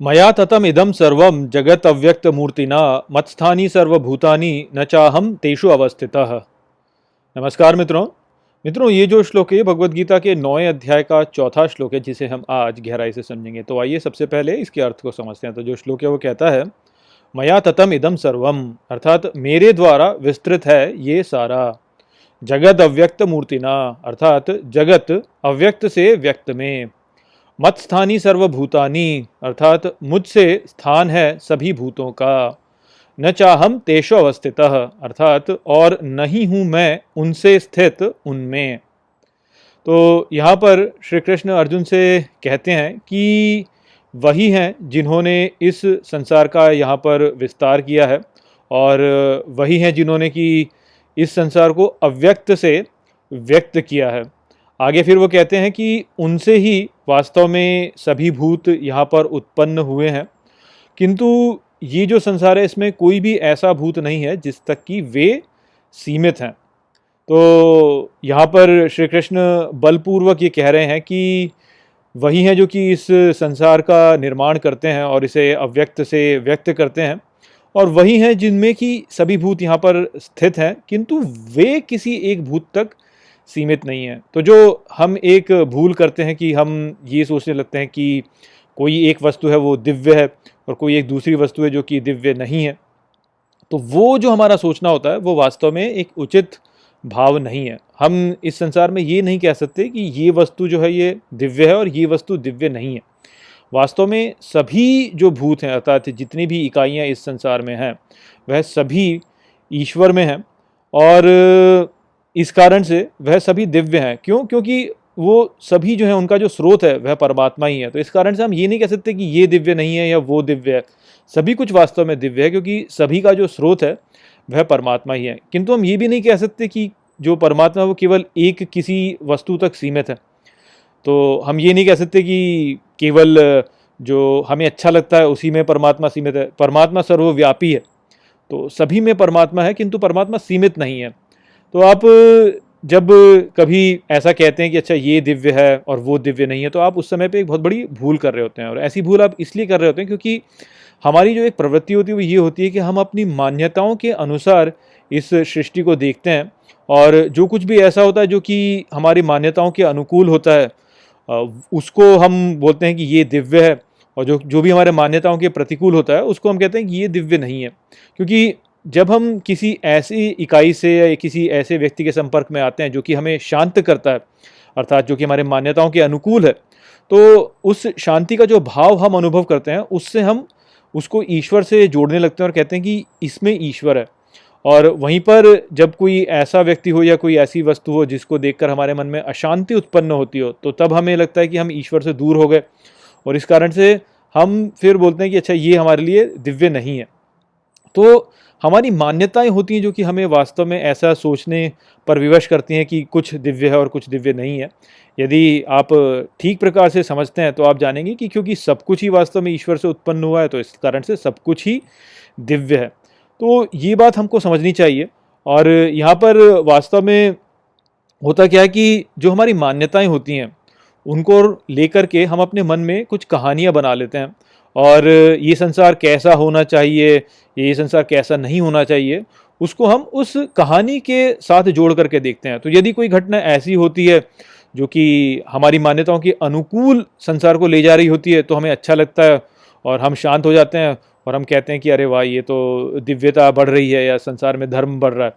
मया ततम इदम सर्वम जगत अव्यक्त मूर्तिना मत्स्थानी सर्वभूतानि न चाहम तेषु अवस्थितः। नमस्कार मित्रों। ये जो श्लोक है भगवत गीता के 9वें अध्याय का चौथा श्लोक है, जिसे हम आज गहराई से समझेंगे। तो आइए सबसे पहले इसके अर्थ को समझते हैं। तो जो श्लोक है वो कहता है, मया ततम इदम सर्वम, अर्थात मेरे द्वारा विस्तृत है ये सारा। जगत अव्यक्त मूर्तिना, अर्थात जगत अव्यक्त से व्यक्त में। मत स्थानी सर्वभूतानि, अर्थात मुझसे स्थान है सभी भूतों का। न चाहम तेषु अवस्थितः, अर्थात और नहीं हूँ मैं उनसे स्थित उनमें। तो यहाँ पर श्री कृष्ण अर्जुन से कहते हैं कि वही हैं जिन्होंने इस संसार का यहाँ पर विस्तार किया है, और वही हैं जिन्होंने कि इस संसार को अव्यक्त से व्यक्त किया है। आगे फिर वो कहते हैं कि उनसे ही वास्तव में सभी भूत यहाँ पर उत्पन्न हुए हैं, किंतु ये जो संसार है इसमें कोई भी ऐसा भूत नहीं है जिस तक कि वे सीमित हैं। तो यहाँ पर श्री कृष्ण बलपूर्वक ये कह रहे हैं कि वही हैं जो कि इस संसार का निर्माण करते हैं और इसे अव्यक्त से व्यक्त करते हैं, और वही हैं जिनमें कि सभी भूत यहाँ पर स्थित हैं, किंतु वे किसी एक भूत तक सीमित नहीं है। तो जो हम एक भूल करते हैं कि हम ये सोचने लगते हैं कि कोई एक वस्तु है वो दिव्य है और कोई एक दूसरी वस्तु है जो कि दिव्य नहीं है, तो वो जो हमारा सोचना होता है वो वास्तव में एक उचित भाव नहीं है। हम इस संसार में ये नहीं कह सकते कि ये वस्तु जो है ये दिव्य है और ये वस्तु दिव्य नहीं है। वास्तव में सभी जो भूत हैं, अर्थात जितनी भी इकाइयाँ इस संसार में हैं, वह सभी ईश्वर में हैं, और इस कारण से वह सभी दिव्य हैं। क्यों? क्योंकि वो सभी जो है उनका जो स्रोत है वह परमात्मा ही है। तो इस कारण से हम ये नहीं कह सकते कि ये दिव्य नहीं है या वो दिव्य है। सभी कुछ वास्तव में दिव्य है, क्योंकि सभी का जो स्रोत है वह परमात्मा ही है। किंतु हम ये भी नहीं कह सकते कि जो परमात्मा है वो केवल एक किसी वस्तु तक सीमित है। तो हम ये नहीं कह सकते कि केवल जो हमें अच्छा लगता है उसी में परमात्मा सीमित है। परमात्मा सर्वव्यापी है, तो सभी में परमात्मा है, किंतु परमात्मा सीमित नहीं है। तो आप जब कभी ऐसा कहते हैं कि अच्छा ये दिव्य है और वो दिव्य नहीं है, तो आप उस समय पे एक बहुत बड़ी भूल कर रहे होते हैं। और ऐसी भूल आप इसलिए कर रहे होते हैं क्योंकि हमारी जो एक प्रवृत्ति होती है वो ये होती है कि हम अपनी मान्यताओं के अनुसार इस सृष्टि को देखते हैं, और जो कुछ भी ऐसा होता है जो कि हमारी मान्यताओं के अनुकूल होता है उसको हम बोलते हैं कि ये दिव्य है, और जो जो भी हमारे मान्यताओं के प्रतिकूल होता है उसको हम कहते हैं कि ये दिव्य नहीं है। क्योंकि जब हम किसी ऐसी इकाई से या किसी ऐसे व्यक्ति के संपर्क में आते हैं जो कि हमें शांत करता है, अर्थात जो कि हमारे मान्यताओं के अनुकूल है, तो उस शांति का जो भाव हम अनुभव करते हैं उससे हम उसको ईश्वर से जोड़ने लगते हैं और कहते हैं कि इसमें ईश्वर है। और वहीं पर जब कोई ऐसा व्यक्ति हो या कोई ऐसी वस्तु हो जिसको देखकर हमारे मन में अशांति उत्पन्न होती हो, तो तब हमें लगता है कि हम ईश्वर से दूर हो गए, और इस कारण से हम फिर बोलते हैं कि अच्छा ये हमारे लिए दिव्य नहीं है। तो हमारी मान्यताएं होती हैं जो कि हमें वास्तव में ऐसा सोचने पर विवश करती हैं कि कुछ दिव्य है और कुछ दिव्य नहीं है। यदि आप ठीक प्रकार से समझते हैं तो आप जानेंगे कि क्योंकि सब कुछ ही वास्तव में ईश्वर से उत्पन्न हुआ है, तो इस कारण से सब कुछ ही दिव्य है। तो ये बात हमको समझनी चाहिए। और यहाँ पर वास्तव में होता क्या है कि जो हमारी मान्यताएं होती हैं उनको लेकर के हम अपने मन में कुछ कहानियाँ बना लेते हैं, और ये संसार कैसा होना चाहिए, ये संसार कैसा नहीं होना चाहिए, उसको हम उस कहानी के साथ जोड़ करके देखते हैं। तो यदि कोई घटना ऐसी होती है जो कि हमारी मान्यताओं के अनुकूल संसार को ले जा रही होती है, तो हमें अच्छा लगता है और हम शांत हो जाते हैं और हम कहते हैं कि अरे वाह, ये तो दिव्यता बढ़ रही है या संसार में धर्म बढ़ रहा है।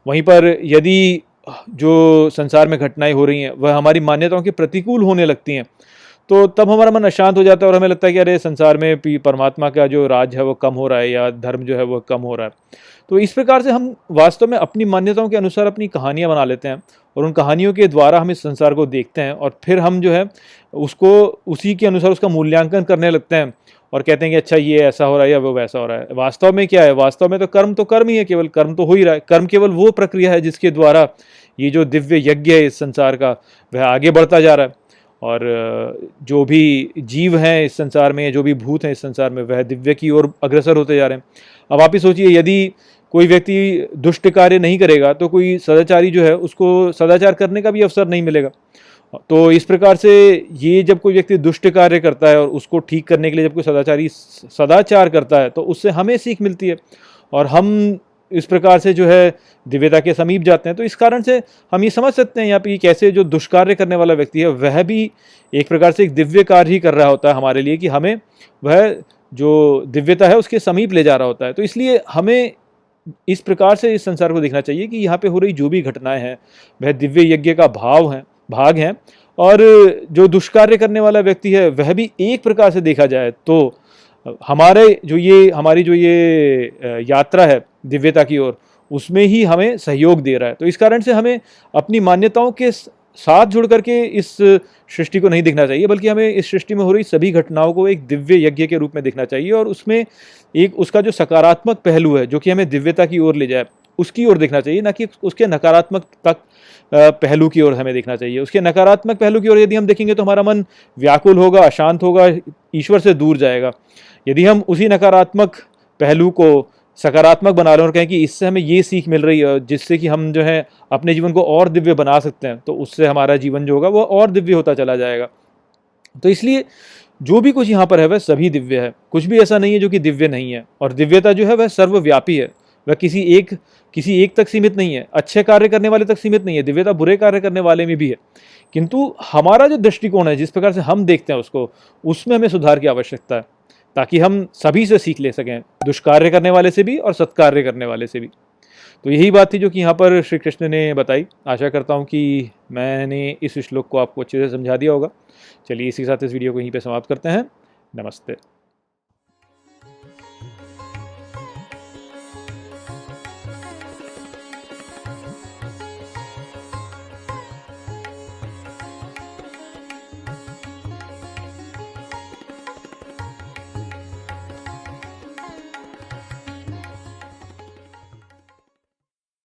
वहीं पर यदि जो संसार में घटनाएं हो रही हैं वह हमारी मान्यताओं के प्रतिकूल होने लगती हैं, तो तब हमारा मन अशांत हो जाता है और हमें लगता है कि अरे संसार में परमात्मा का जो राज है वो कम हो रहा है या धर्म जो है वो कम हो रहा है। तो इस प्रकार से हम वास्तव में अपनी मान्यताओं के अनुसार अपनी कहानियाँ बना लेते हैं, और उन कहानियों के द्वारा हम इस संसार को देखते हैं, और फिर हम जो है उसको उसी के अनुसार उसका मूल्यांकन करने लगते हैं और कहते हैं कि अच्छा ये ऐसा हो रहा है या वो वैसा हो रहा है। वास्तव में क्या है? वास्तव में तो कर्म ही है, केवल कर्म तो हो ही रहा है। कर्म केवल वो प्रक्रिया है जिसके द्वारा ये जो दिव्य यज्ञ है इस संसार का वह आगे बढ़ता जा रहा है, और जो भी जीव हैं इस संसार में, जो भी भूत हैं इस संसार में, वह दिव्य की ओर अग्रसर होते जा रहे हैं। अब आप ही सोचिए, यदि कोई व्यक्ति दुष्ट कार्य नहीं करेगा तो कोई सदाचारी जो है उसको सदाचार करने का भी अवसर नहीं मिलेगा, तो इस प्रकार से ये जब कोई व्यक्ति दुष्ट कार्य करता है और उसको ठीक करने के लिए जब कोई सदाचारी सदाचार करता है तो उससे हमें सीख मिलती है और हम इस प्रकार से जो है दिव्यता के समीप जाते हैं। तो इस कारण से हम ये समझ सकते हैं यहाँ पे कि कैसे जो दुष्कार्य करने वाला व्यक्ति है वह भी एक प्रकार से एक दिव्य कार्य ही कर रहा होता है हमारे लिए, कि हमें वह जो दिव्यता है उसके समीप ले जा रहा होता है। तो इसलिए हमें इस प्रकार से इस संसार को देखना चाहिए कि यहाँ पे हो रही जो भी घटनाएं हैं वह दिव्य यज्ञ का भाग हैं, और जो दुष्कार्य करने वाला व्यक्ति है वह भी एक प्रकार से देखा जाए तो हमारी जो ये यात्रा है दिव्यता की ओर, उसमें ही हमें सहयोग दे रहा है। तो इस कारण से हमें अपनी मान्यताओं के साथ जुड़ करके इस सृष्टि को नहीं देखना चाहिए, बल्कि हमें इस सृष्टि में हो रही सभी घटनाओं को एक दिव्य यज्ञ के रूप में देखना चाहिए, और उसमें एक उसका जो सकारात्मक पहलू है जो कि हमें दिव्यता की ओर ले जाए उसकी ओर देखना चाहिए, ना कि उसके नकारात्मक पहलू की ओर हमें देखना चाहिए। उसके नकारात्मक पहलू की ओर यदि हम देखेंगे तो हमारा मन व्याकुल होगा, अशांत होगा, ईश्वर से दूर जाएगा। यदि हम उसी नकारात्मक पहलू को सकारात्मक बना रहे हैं और कहें कि इससे हमें ये सीख मिल रही है जिससे कि हम जो है अपने जीवन को और दिव्य बना सकते हैं, तो उससे हमारा जीवन जो होगा वो और दिव्य होता चला जाएगा। तो इसलिए जो भी कुछ यहाँ पर है वह सभी दिव्य है, कुछ भी ऐसा नहीं है जो कि दिव्य नहीं है। और दिव्यता जो है वह सर्वव्यापी है, वह किसी एक तक सीमित नहीं है, अच्छे कार्य करने वाले तक सीमित नहीं है। दिव्यता बुरे कार्य करने वाले में भी है, किंतु हमारा जो दृष्टिकोण है, जिस प्रकार से हम देखते हैं उसको, उसमें हमें सुधार की आवश्यकता है, ताकि हम सभी से सीख ले सकें, दुष्कार्य करने वाले से भी और सत्कार्य करने वाले से भी। तो यही बात थी जो कि यहाँ पर श्री कृष्ण ने बताई। आशा करता हूँ कि मैंने इस श्लोक को आपको अच्छे से समझा दिया होगा। चलिए इसी के साथ इस वीडियो को यहीं पे समाप्त करते हैं। नमस्ते।